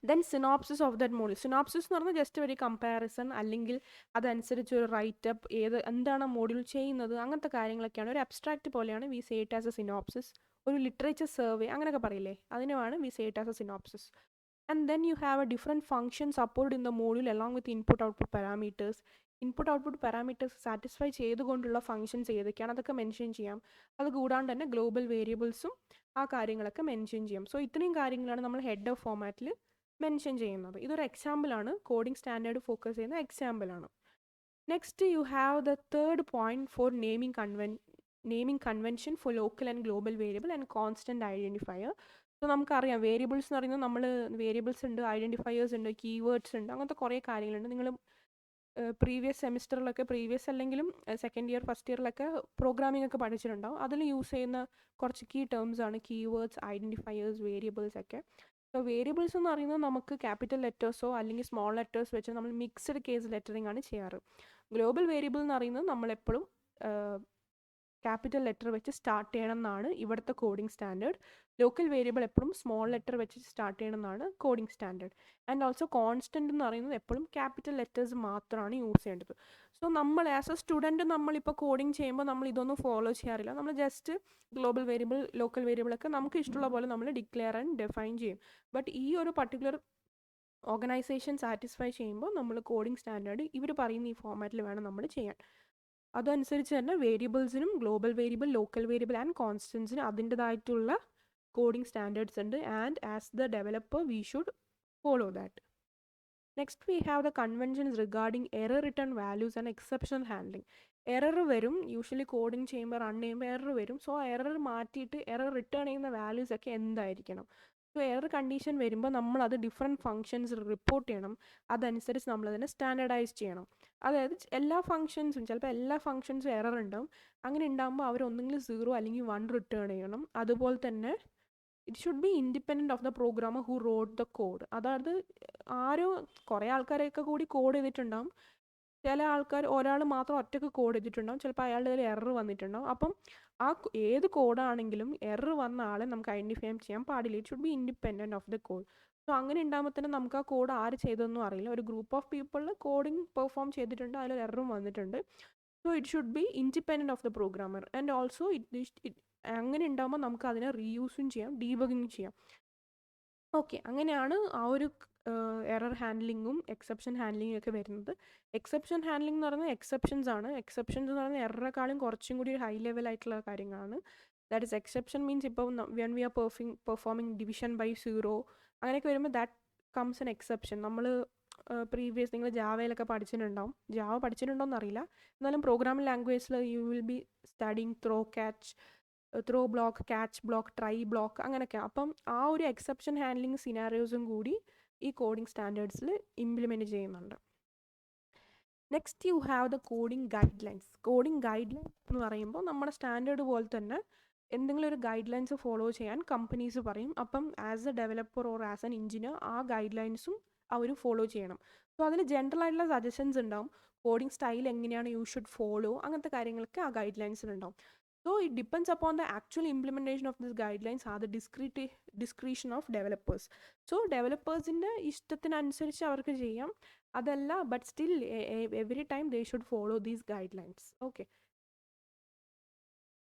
Then synopsis of that module. Synopsis എന്ന് പറഞ്ഞാൽ ജസ്റ്റ് ഒരു കമ്പാരിസൺ, അല്ലെങ്കിൽ അതനുസരിച്ച് ഒരു റൈറ്റപ്പ്, എന്താണ് മോഡ്യൂൾ ചെയ്യുന്നത്, അങ്ങനത്തെ കാര്യങ്ങളൊക്കെയാണ്. ഒരു അബ്സ്ട്രാക്റ്റ് പോലെയാണ് we say it as a synopsis. ഒരു ലിറ്ററേച്ചർ സർവേ അങ്ങനെയൊക്കെ പറയില്ലേ, അതിനുമാണ് we say it as a synopsis. And then you have a different function supported in the module along with input-output parameters. Input-output parameters satisfy ചെയ്തുകൊണ്ടുള്ള functions ഏതൊക്കെയാണ് അതൊക്കെ mention ചെയ്യാം. അത് കൂടാണ്ട് തന്നെ ഗ്ലോബൽ വേരിയബിൾസും ആ കാര്യങ്ങളൊക്കെ മെൻഷൻ ചെയ്യാം. സോ ഇത്രയും കാര്യങ്ങളാണ് നമ്മൾ ഹെഡർ ഫോമാറ്റിൽ മെൻഷൻ ചെയ്യുന്നത്. ഇതൊരു എക്സാമ്പിളാണ്, കോഡിംഗ് സ്റ്റാൻഡേർഡ് ഫോക്കസ് ചെയ്യുന്ന എക്സാമ്പിളാണ്. Next you have the third point for naming convention for local and global variable and constant identifier. So നമുക്കറിയാം വേരിയബിൾസ് എന്ന് പറയുന്നത് നമ്മൾ വേരിയബിൾസ് ഉണ്ട്, ഐഡൻറ്റിഫയേഴ്സ് ഉണ്ട്, കീവേഡ്സ് ഉണ്ട്, അങ്ങനത്തെ കുറേ കാര്യങ്ങളുണ്ട്. നിങ്ങൾ പ്രീവിയസ് സെമിസ്റ്ററിലൊക്കെ, പ്രീവിയസ് അല്ലെങ്കിലും സെക്കൻഡ് ഇയർ ഫസ്റ്റ് ഇയറിലൊക്കെ പ്രോഗ്രാമിംഗ് ഒക്കെ പഠിച്ചിട്ടുണ്ടാവും. അതിൽ യൂസ് ചെയ്യുന്ന കുറച്ച് കീ ടേംസ് ആണ് കീവേഡ്സ്, ഐഡൻറ്റിഫയേഴ്സ്, വേരിയബിൾസ് ഒക്കെ. സോ വേരിയബിൾസ് എന്ന് പറയുന്നത് നമുക്ക് ക്യാപിറ്റൽ ലെറ്റേഴ്സോ അല്ലെങ്കിൽ സ്മോൾ ലെറ്റേഴ്സ് വെച്ച് നമ്മൾ മിക്സ്ഡ് കേസ് ലെറ്ററിംഗ് ആണ് ചെയ്യാറ്. ഗ്ലോബൽ വേരിയബിൾ എന്ന് പറയുന്നത് നമ്മളെപ്പോഴും ക്യാപിറ്റൽ ലെറ്റർ വെച്ച് സ്റ്റാർട്ട് ചെയ്യണം എന്നാണ് ഇവിടുത്തെ കോഡിംഗ് സ്റ്റാൻഡേർഡ്. ലോക്കൽ വേരിയബിൾ എപ്പോഴും സ്മോൾ ലെറ്റർ വെച്ച് സ്റ്റാർട്ട് ചെയ്യണം എന്നാണ് coding standard. And also constant എന്ന് പറയുന്നത് എപ്പോഴും ക്യാപിറ്റൽ ലെറ്റേഴ്സ് മാത്രമാണ് യൂസ് ചെയ്യേണ്ടത്. സോ നമ്മൾ ആസ് എ സ്റ്റുഡൻറ്റ് നമ്മളിപ്പോൾ കോഡിംഗ് ചെയ്യുമ്പോൾ നമ്മൾ ഇതൊന്നും ഫോളോ ചെയ്യാറില്ല. നമ്മൾ just global variable, local variable ഒക്കെ നമുക്ക് ഇഷ്ടമുള്ള പോലെ നമ്മൾ ഡിക്ലെയർ ആൻഡ് ഡിഫൈൻ ചെയ്യും. ബട്ട് ഈ ഒരു പർട്ടിക്കുലർ ഓർഗനൈസേഷൻ സാറ്റിസ്ഫൈ ചെയ്യുമ്പോൾ നമ്മൾ കോഡിംഗ് സ്റ്റാൻഡേർഡ് ഇവർ പറയുന്ന ഈ ഫോമാറ്റിൽ വേണം നമ്മൾ ചെയ്യാൻ. അതനുസരിച്ച് തന്നെ വേരിയബിൾസിനും global variable, local variable and കോൺസ്റ്റൻസിനും അതിൻ്റെതായിട്ടുള്ള കോഡിംഗ് സ്റ്റാൻഡേർഡ്സ് ഉണ്ട്. And as the developer we should follow that. Next we have the conventions regarding error return values and exception handling. Error വരും, യൂഷ്വലി കോഡിംഗ് ചെയ്യുമ്പോൾ റൺ ചെയ്യുമ്പോൾ error വരും. So error മാറ്റിയിട്ട് error return ചെയ്യുന്ന values ഒക്കെ എന്തായിരിക്കണം. So error condition വരുമ്പോൾ നമ്മളത് ഡിഫറെൻറ്റ് ഫങ്ഷൻസ് റിപ്പോർട്ട് ചെയ്യണം. അതനുസരിച്ച് നമ്മളതിനെ സ്റ്റാൻഡേർഡൈസ് ചെയ്യണം. അതായത് എല്ലാ ഫങ്ഷൻസും, ചിലപ്പോൾ എല്ലാ ഫങ്ഷൻസും എറർ ഉണ്ടാവും. അങ്ങനെ ഉണ്ടാകുമ്പോൾ അവർ ഒന്നെങ്കിൽ 0 അല്ലെങ്കിൽ 1 റിട്ടേൺ ചെയ്യണം. അതുപോലെ തന്നെ it should B independent of the programmer who wrote the code. അതായത് കുറേ ആൾക്കാരൊക്കെ കൂടി കോഡ് ചെയ്തിട്ടുണ്ടാവും. ചില ആൾക്കാർ, ഒരാൾ മാത്രം ഒറ്റയ്ക്ക് കോഡ് ചെയ്തിട്ടുണ്ടാവും. ചിലപ്പോൾ അയാളുടെ കയ്യിൽ എറർ വന്നിട്ടുണ്ടാവും. അപ്പം ഏത് കോഡാണെങ്കിലും എറർ വന്ന ആളെ നമുക്ക് ഐഡൻറ്റിഫൈ ചെയ്യാൻ പാടില്ല. It should B independent of the code. So അങ്ങനെ ഉണ്ടാകുമ്പോൾ തന്നെ നമുക്ക് ആ കോഡ് ആര് ചെയ്തതെന്നും അറിയില്ല. ഒരു group of people coding perform ചെയ്തിട്ടുണ്ട്, അതിൽ എററും വന്നിട്ടുണ്ട്. So it should B independent of the programmer. And also അങ്ങനെ ഉണ്ടാകുമ്പോൾ നമുക്ക് അതിനെ റീയൂസും ചെയ്യാം, ഡീബഗിങ് ചെയ്യാം. ഓക്കെ, അങ്ങനെയാണ് ആ ഒരു എറർ ഹാൻഡ്ലിങ്ങും എക്സെപ്ഷൻ ഹാൻഡ്ലിങ്ങും ഒക്കെ വരുന്നത്. എക്സെപ്ഷൻ ഹാൻഡ്ലിംഗ് എന്ന് പറയുന്നത് എക്സെപ്ഷൻസ് ആണ്. എക്സെപ്ഷൻസ് എന്ന് പറയുന്നത് എററേക്കാളും കുറച്ചും കൂടി ഹൈ ലെവൽ ആയിട്ടുള്ള കാര്യങ്ങളാണ്. ദാറ്റ് ഇസ് എക്സെപ്ഷൻ മീൻസ് ഇപ്പോൾ when we are performing division by 0 അങ്ങനെയൊക്കെ വരുമ്പോൾ ദാറ്റ് കംസ് എൻ എക്സെപ്ഷൻ. നമ്മൾ പ്രീവിയസ് നിങ്ങൾ ജാവയിലൊക്കെ പഠിച്ചിട്ടുണ്ടാവും. ജാവ പഠിച്ചിട്ടുണ്ടോയെന്ന് അറിയില്ല, എന്നാലും പ്രോഗ്രാമിംഗ് ലാംഗ്വേജിൽ you will be studying throw block, catch block, try block അങ്ങനെയൊക്കെ. അപ്പം ആ ഒരു എക്സെപ്ഷൻ ഹാൻഡ്ലിങ് സിനാരിയോസും കൂടി ഈ കോഡിംഗ് സ്റ്റാൻഡേർഡ്സിൽ ഇംപ്ലിമെൻറ്റ് ചെയ്യുന്നുണ്ട്. Next you have the coding guide lines. Coding guide lines എന്ന് പറയുമ്പോൾ നമ്മുടെ സ്റ്റാൻഡേർഡ് പോലെ തന്നെ എന്തെങ്കിലും ഒരു ഗൈഡ് ലൈൻസ് ഫോളോ ചെയ്യാൻ കമ്പനീസ് പറയും. അപ്പം as a developer or as an engineer ആ ഗൈഡ് ലൈൻസും അവർ ഫോളോ ചെയ്യണം. സോ അതിൽ ജനറൽ ആയിട്ടുള്ള സജഷൻസ് ഉണ്ടാവും. കോഡിംഗ് സ്റ്റൈൽ എങ്ങനെയാണ് യു ഷുഡ് ഫോളോ, അങ്ങനത്തെ കാര്യങ്ങളൊക്കെ ആ guide ലൈൻസിലുണ്ടാവും. So it depends upon the actual implementation of these guidelines are the discretion of developers. So developers-ന്റെ ഇഷ്ടത്തിനനുസരിച്ച് അവർക്ക് ചെയ്യാം, അതല്ല, but still every time they should follow these guidelines. Okay.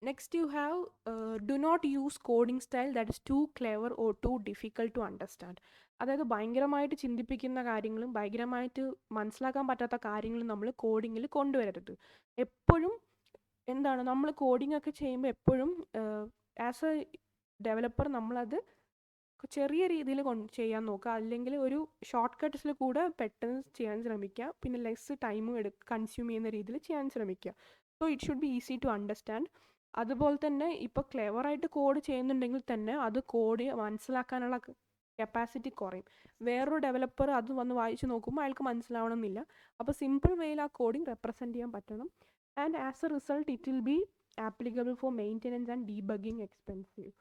Next you have do not use coding style that is too clever or too difficult to understand. അതായത് ഭയങ്കരമായിട്ട് ചിന്തിപ്പിക്കുന്ന കാര്യങ്ങളും ഭയങ്കരമായിട്ട് മനസ്സിലാക്കാൻ പറ്റാത്ത കാര്യങ്ങളും നമ്മൾ കോഡിങ്ങിൽ കൊണ്ടുവരരുത്. എപ്പോഴും എന്താണ് നമ്മൾ കോഡിംഗ് ഒക്കെ ചെയ്യുമ്പോൾ എപ്പോഴും ആസ് എ ഡെവലപ്പർ നമ്മളത് ചെറിയ രീതിയിൽ ചെയ്യാൻ നോക്കുക, അല്ലെങ്കിൽ ഒരു ഷോർട്ട് കട്ട്സിൽ കൂടെ പെട്ടെന്ന് ചെയ്യാൻ ശ്രമിക്കുക, പിന്നെ ലെസ് ടൈമും കൺസ്യൂം ചെയ്യുന്ന രീതിയിൽ ചെയ്യാൻ ശ്രമിക്കുക. So it should be easy to understand. അതുപോലെ തന്നെ ഇപ്പോൾ ക്ലെവറായിട്ട് കോഡ് ചെയ്യുന്നുണ്ടെങ്കിൽ തന്നെ അത് കോഡ് മനസ്സിലാക്കാനുള്ള കപ്പാസിറ്റി കുറയും. വേറൊരു ഡെവലപ്പർ അത് വന്ന് വായിച്ച് നോക്കുമ്പോൾ അയാൾക്ക് മനസ്സിലാവണമെന്നില്ല. അപ്പോൾ സിമ്പിൾ വേയിൽ ആ കോഡിംഗ് റെപ്രസെൻറ്റ് ചെയ്യാൻ പറ്റണം. And as a result it will be applicable for maintenance and debugging expensive.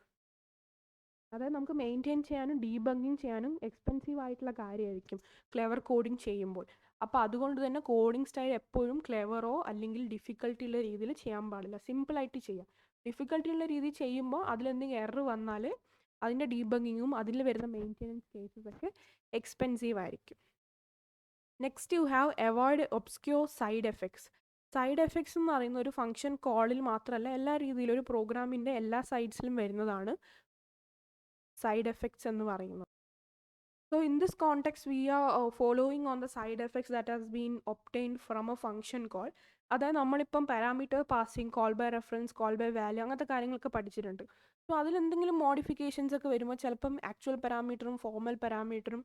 അതായത് നമുക്ക് മെയിൻറ്റെയിൻ ചെയ്യാനും ഡീബഗിങ് ചെയ്യാനും എക്സ്പെൻസീവ് ആയിട്ടുള്ള കാര്യമായിരിക്കും ക്ലെവർ കോഡിങ് ചെയ്യുമ്പോൾ. അപ്പോൾ അതുകൊണ്ട് തന്നെ കോഡിംഗ് സ്റ്റൈൽ എപ്പോഴും ക്ലെവറോ അല്ലെങ്കിൽ ഡിഫിക്കൽട്ടി ഉള്ള രീതിയിൽ ചെയ്യാൻ പാടില്ല. സിമ്പിളായിട്ട് ചെയ്യാം. ഡിഫിക്കൽട്ടി ഉള്ള രീതിയിൽ ചെയ്യുമ്പോൾ അതിലെന്തെങ്കിലും എറർ വന്നാൽ അതിൻ്റെ ഡീബഗിങ്ങും അതിൽ വരുന്ന മെയിൻ്റെനൻസ് കേസസ് ഒക്കെ എക്സ്പെൻസീവ് ആയിരിക്കും. Next you have avoid obscure side effects. Side effects എന്ന് പറയുന്ന ഒരു ഫംഗ്ഷൻ കോളിൽ മാത്രമല്ല എല്ലാ രീതിയിലും ഒരു പ്രോഗ്രാമിൻ്റെ എല്ലാ സൈഡ്സിലും വരുന്നതാണ് side effects എന്ന് പറയുന്നത്. So in this context we are following on the side effects that has been obtained from a function call. അതായത് നമ്മളിപ്പം parameter passing, call by reference, call by value അങ്ങനത്തെ കാര്യങ്ങളൊക്കെ പഠിച്ചിട്ടുണ്ട്. സോ അതിലെന്തെങ്കിലും മോഡിഫിക്കേഷൻസ് ഒക്കെ വരുമ്പോൾ ചിലപ്പം ആക്ച്വൽ പാരാമീറ്ററും ഫോർമൽ പാരാമീറ്ററും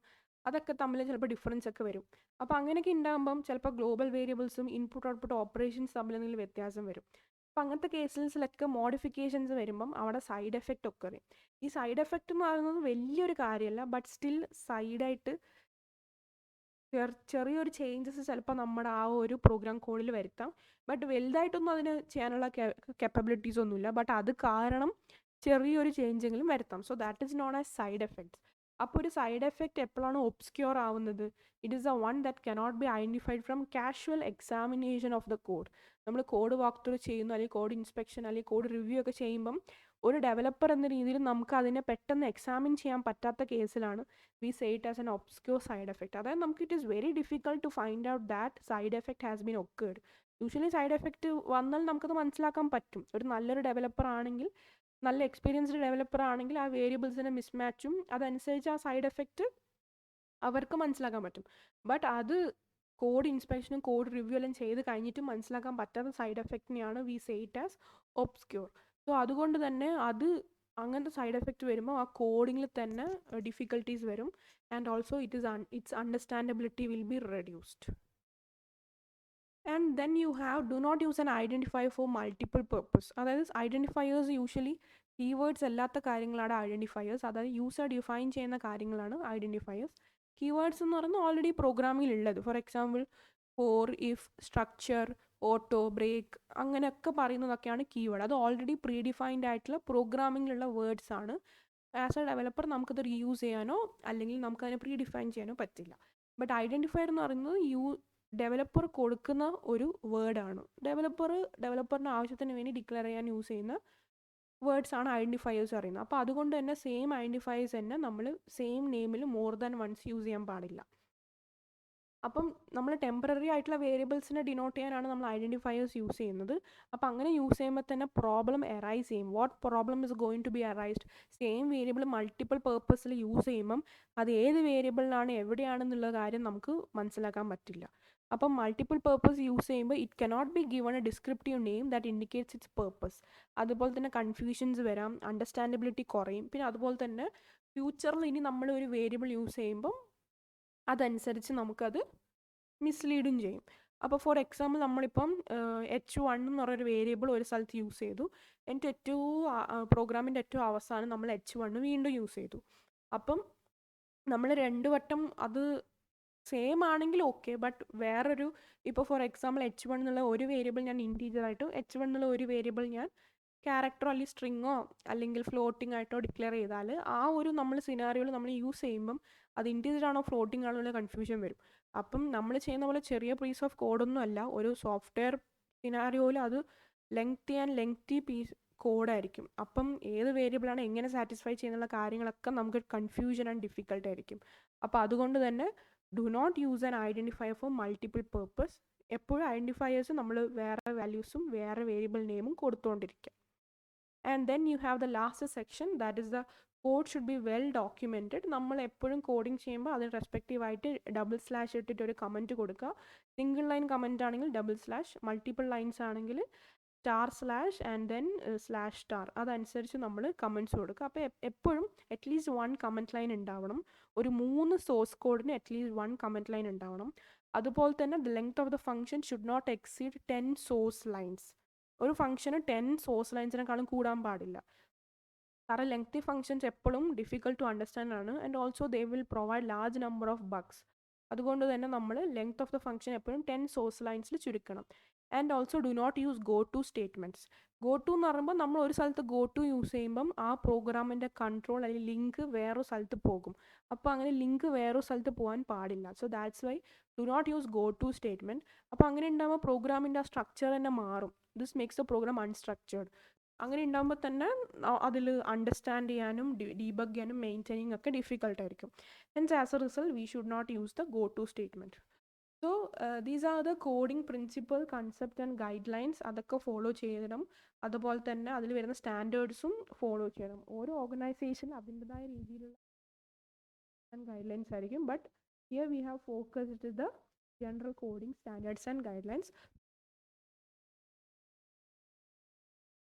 അതൊക്കെ തമ്മിൽ ചിലപ്പോൾ ഡിഫറൻസ് ഒക്കെ വരും. അപ്പോൾ അങ്ങനെയൊക്കെ ഉണ്ടാകുമ്പം ചിലപ്പോൾ ഗ്ലോബൽ വേരിയബിൾസും ഇൻപുട്ട് ഔട്ട്പുട്ട് ഓപ്പറേഷൻസ് തമ്മിൽ എന്തെങ്കിലും വ്യത്യാസം വരും. അപ്പോൾ അങ്ങനത്തെ കേസസിലൊക്കെ മോഡിഫിക്കേഷൻസ് വരുമ്പം അവിടെ സൈഡ് എഫക്റ്റ് ഒക്കെ വരും. ഈ സൈഡ് എഫക്റ്റ് എന്ന് പറയുന്നത് വലിയൊരു കാര്യമല്ല, ബട്ട് സ്റ്റിൽ സൈഡായിട്ട് ചെറിയൊരു ചേഞ്ചസ് ചിലപ്പോൾ നമ്മുടെ ആ ഒരു പ്രോഗ്രാം കോഡിൽ വരുത്താം. ബട്ട് വലുതായിട്ടൊന്നും അതിന് ചെയ്യാനുള്ള capabilities ഒന്നുമില്ല, ബട്ട് അത് കാരണം ചെറിയൊരു ചേഞ്ചെങ്കിലും വരുത്താം. So that is known as side effects. അപ്പോൾ ഒരു സൈഡ് എഫക്റ്റ് എപ്പോഴാണ് ഒബ്സ്ക്യൂർ ആവുന്നത്? It is A one that cannot be identified from casual examination of the code. നമ്മൾ കോഡ് വാക്ക് ത്രൂ ചെയ്യുന്നു, അല്ലെങ്കിൽ കോഡ് ഇൻസ്പെക്ഷൻ അല്ലെങ്കിൽ കോഡ് റിവ്യൂ ഒക്കെ ചെയ്യുമ്പം ഒരു ഡെവലപ്പർ എന്ന രീതിയിൽ നമുക്ക് അതിനെ പെട്ടെന്ന് എക്സാമിൻ ചെയ്യാൻ പറ്റാത്ത കേസിലാണ് we say it as an obscure side effect. അതായത് നമുക്ക് it is very difficult to find out that side effect has been occurred. Usually side effect വന്നാൽ നമുക്കത് മനസ്സിലാക്കാൻ പറ്റും. ഒരു നല്ലൊരു ഡെവലപ്പർ ആണെങ്കിൽ, നല്ല എക്സ്പീരിയൻസ്ഡ് ഡെവലപ്പർ ആണെങ്കിൽ ആ വേരിയബിൾസിൻ്റെ മിസ്മാച്ചും അതനുസരിച്ച് ആ സൈഡ് എഫക്റ്റ് അവർക്ക് മനസ്സിലാക്കാൻ പറ്റും. ബട്ട് അത് കോഡ് ഇൻസ്പെക്ഷനും കോഡ് റിവ്യൂ എല്ലാം ചെയ്ത് കഴിഞ്ഞിട്ട് മനസ്സിലാക്കാൻ പറ്റാത്ത സൈഡ് എഫക്റ്റിനെയാണ് we say it as obscure. So അതുകൊണ്ട് തന്നെ അത് അങ്ങനത്തെ സൈഡ് എഫക്റ്റ് വരുമ്പോൾ ആ കോഡിങ്ങിൽ തന്നെ ഡിഫിക്കൽട്ടീസ് വരും. And also its understandability will be reduced. And then you have do not use an identifier for multiple purpose. അതായത് ഐഡൻറ്റിഫയേഴ്സ് യൂഷ്വലി കീവേഡ്സ് അല്ലാത്ത കാര്യങ്ങളാണ് ഐഡൻറ്റിഫയേഴ്സ്. അതായത് യൂസർ ഡിഫൈൻ ചെയ്യുന്ന കാര്യങ്ങളാണ് ഐഡൻറ്റിഫയേഴ്സ്. കീവേഡ്സ് എന്ന് പറയുന്നത് ഓൾറെഡി പ്രോഗ്രാമിൽ ഉള്ളത്. For example for, if, structure, auto, break അങ്ങനെയൊക്കെ പറയുന്നതൊക്കെയാണ് കീവേഡ്. അത് ഓൾറെഡി പ്രീ ഡിഫൈൻഡ് ആയിട്ടുള്ള പ്രോഗ്രാമിങ്ങിലുള്ള വേർഡ്സ് ആണ്. ആസ് എ ഡെവലപ്പർ നമുക്കത് റീയൂസ് ചെയ്യാനോ അല്ലെങ്കിൽ നമുക്കതിനെ പ്രീ ഡിഫൈൻ ചെയ്യാനോ പറ്റില്ല. ബട്ട് ഐഡൻറ്റിഫയർ എന്ന് പറയുന്നത് ഡെവലപ്പർ കൊടുക്കുന്ന ഒരു വേർഡാണ്. ഡെവലപ്പറിൻ്റെ ആവശ്യത്തിന് വേണ്ടി ഡിക്ലെയർ ചെയ്യാൻ യൂസ് ചെയ്യുന്ന വേർഡ്സ് ആണ് ഐഡൻറ്റിഫയേഴ്സ് പറയുന്നത്. അപ്പോൾ അതുകൊണ്ട് തന്നെ സെയിം ഐഡൻറ്റിഫയേഴ്സ് തന്നെ നമ്മൾ സെയിം നെയിമിൽ മോർ ദാൻ വൺസ് യൂസ് ചെയ്യാൻ പാടില്ല. അപ്പം നമ്മൾ ടെമ്പററി ആയിട്ടുള്ള വേരിയബിൾസിനെ ഡിനോട്ട് ചെയ്യാനാണ് നമ്മൾ ഐഡൻറ്റിഫയേഴ്സ് യൂസ് ചെയ്യുന്നത്. അപ്പോൾ അങ്ങനെ യൂസ് ചെയ്യുമ്പോൾ തന്നെ പ്രോബ്ലം അറൈസ് ചെയ്യും. What problem is going to be arised? Same variable multiple പേർപ്പസിൽ യൂസ് ചെയ്യുമ്പം അത് ഏത് വേരിയബിളിലാണ് എവിടെയാണെന്നുള്ള കാര്യം നമുക്ക് മനസ്സിലാക്കാൻ പറ്റില്ല. അപ്പം മൾട്ടിപ്പിൾ പേർപ്പസ് യൂസ് ചെയ്യുമ്പോൾ it cannot be given A descriptive name that indicates it's purpose. അതുപോലെ തന്നെ കൺഫ്യൂഷൻസ് വരാം, അണ്ടർസ്റ്റാൻഡബിലിറ്റി കുറയും. പിന്നെ അതുപോലെ തന്നെ ഫ്യൂച്ചറിൽ ഇനി നമ്മൾ ഒരു വേരിയബിൾ യൂസ് ചെയ്യുമ്പം അതനുസരിച്ച് നമുക്കത് മിസ്ലീഡും ചെയ്യും. അപ്പോൾ ഫോർ എക്സാമ്പിൾ നമ്മളിപ്പം H1 എന്ന് പറയുന്നൊരു വേരിയബിൾ ഒരു സ്ഥലത്ത് യൂസ് ചെയ്തു, എന്നിട്ട് പ്രോഗ്രാമിൻ്റെ ഏറ്റവും അവസാനം നമ്മൾ H1 വീണ്ടും യൂസ് ചെയ്തു. അപ്പം നമ്മൾ 2 വട്ടം അത് സെയിം ആണെങ്കിൽ ഓക്കെ, ബട്ട് വേറൊരു ഇപ്പോൾ ഫോർ എക്സാമ്പിൾ H1 എന്നുള്ള ഒരു വേരിയബിൾ ഞാൻ ഇൻറ്റീജറായിട്ടും H1 എന്നുള്ള ഒരു വേരിയബിൾ ഞാൻ ക്യാരക്ടറോ അല്ലെങ്കിൽ സ്ട്രിങ്ങോ അല്ലെങ്കിൽ ഫ്ലോട്ടിംഗ് ആയിട്ടോ ഡിക്ലെയർ ചെയ്താൽ ആ ഒരു നമ്മൾ സിനാറിയോയിൽ നമ്മൾ യൂസ് ചെയ്യുമ്പം അത് ഇൻറ്റീജർ ആണോ ഫ്ലോട്ടിംഗ് ആണോ എന്നുള്ള കൺഫ്യൂഷൻ വരും. അപ്പം നമ്മൾ ചെയ്യുന്ന പോലെ ചെറിയ പീസ് ഓഫ് കോഡൊന്നും അല്ല, ഒരു സോഫ്റ്റ്വെയർ സിനാരിയോയിൽ അത് ലെങ്തി പീസ് കോഡായിരിക്കും. അപ്പം ഏത് വേരിയബിളാണ് എങ്ങനെ സാറ്റിസ്ഫൈ ചെയ്യുന്നുള്ള കാര്യങ്ങളൊക്കെ നമുക്ക് കൺഫ്യൂഷൻ ആൻഡ് ഡിഫിക്കൽട്ട് ആയിരിക്കും. അപ്പോൾ അതുകൊണ്ട് തന്നെ do not use an identifier for multiple purpose. എപ്പോഴും ഐഡൻറ്റിഫയേഴ്സ് നമ്മൾ വേറെ വാല്യൂസും വേറെ വേരിയബിൾ നെയിമും കൊടുത്തുകൊണ്ടിരിക്കുക. And then you have the last section, that is the code should be well documented. നമ്മൾ എപ്പോഴും കോഡിങ് ചെയ്യുമ്പോൾ അതിന് റെസ്പെക്റ്റീവായിട്ട് ഡബിൾ സ്ലാഷ് ഇട്ടിട്ട് ഒരു കമൻറ്റ് കൊടുക്കുക. സിംഗിൾ ലൈൻ കമൻറ്റ് ആണെങ്കിൽ ഡബിൾ സ്ലാഷ്, മൾട്ടിപ്പിൾ ലൈൻസ് ആണെങ്കിൽ star slash and then slash star. അതനുസരിച്ച് നമ്മൾ കമൻറ്റ്സ് കൊടുക്കുക. അപ്പോൾ എപ്പോഴും അറ്റ്ലീസ്റ്റ് 1 കമൻറ്റ് ലൈൻ ഉണ്ടാവണം. ഒരു 3 സോഴ്സ് കോഡിന് അറ്റ്ലീസ്റ്റ് 1 കമൻറ്റ് ലൈൻ ഉണ്ടാവണം. അതുപോലെ തന്നെ the length of the function should not exceed 10 source lines. ഒരു ഫംഗ്ഷന് 10 സോഴ്സ് ലൈൻസിനെക്കാളും കൂടാൻ പാടില്ല. കാരണം ലെങ്തി ഫംഗ്ഷൻസ് എപ്പോഴും ഡിഫിക്കൽട്ട് ടു അണ്ടർസ്റ്റാൻഡ് ആണ്. And also they will provide large number of bugs. അതുകൊണ്ട് തന്നെ നമ്മൾ ലെങ്ത് ഓഫ് ദ ഫംഗ്ഷൻ എപ്പോഴും 10 സോഴ്സ് ലൈൻസിൽ ചുരുക്കണം. And also do not use go to statements. Go to എന്ന് പറയുമ്പോൾ നമ്മൾ ഒരു സ്ഥലത്ത് ഗോ ടു യൂസ് ചെയ്യുമ്പം ആ പ്രോഗ്രാമിൻ്റെ കൺട്രോൾ അല്ലെങ്കിൽ ലിങ്ക് വേറൊരു സ്ഥലത്ത് പോകും. അപ്പോൾ അങ്ങനെ ലിങ്ക് വേറൊരു സ്ഥലത്ത് പോകാൻ പാടില്ല. So that's why do not use go to statement. അപ്പോൾ അങ്ങനെ ഉണ്ടാകുമ്പോൾ പ്രോഗ്രാമിൻ്റെ ആ സ്ട്രക്ചർ തന്നെ മാറും. This makes the program unstructured. അങ്ങനെ ഉണ്ടാകുമ്പോൾ തന്നെ അതിൽ അണ്ടർസ്റ്റാൻഡ് ചെയ്യാനും ഡീബഗ് ചെയ്യാനും മെയിൻറ്റെയിനിങ് ഒക്കെ ഡിഫിക്കൽട്ടായിരിക്കും. Hence as a result we should not use the go to statement. So these are the coding principle, concept and guidelines. അതൊക്കെ ഫോളോ ചെയ്യണം. അതുപോലെ തന്നെ അതിൽ വരുന്ന സ്റ്റാൻഡേർഡ്സും ഫോളോ ചെയ്യണം. ഓരോ ഓർഗനൈസേഷനും അതിൻ്റെതായ രീതിയിലുള്ള ഗൈഡ് ലൈൻസ് ആയിരിക്കും. But here we have focused the general coding standards and guidelines.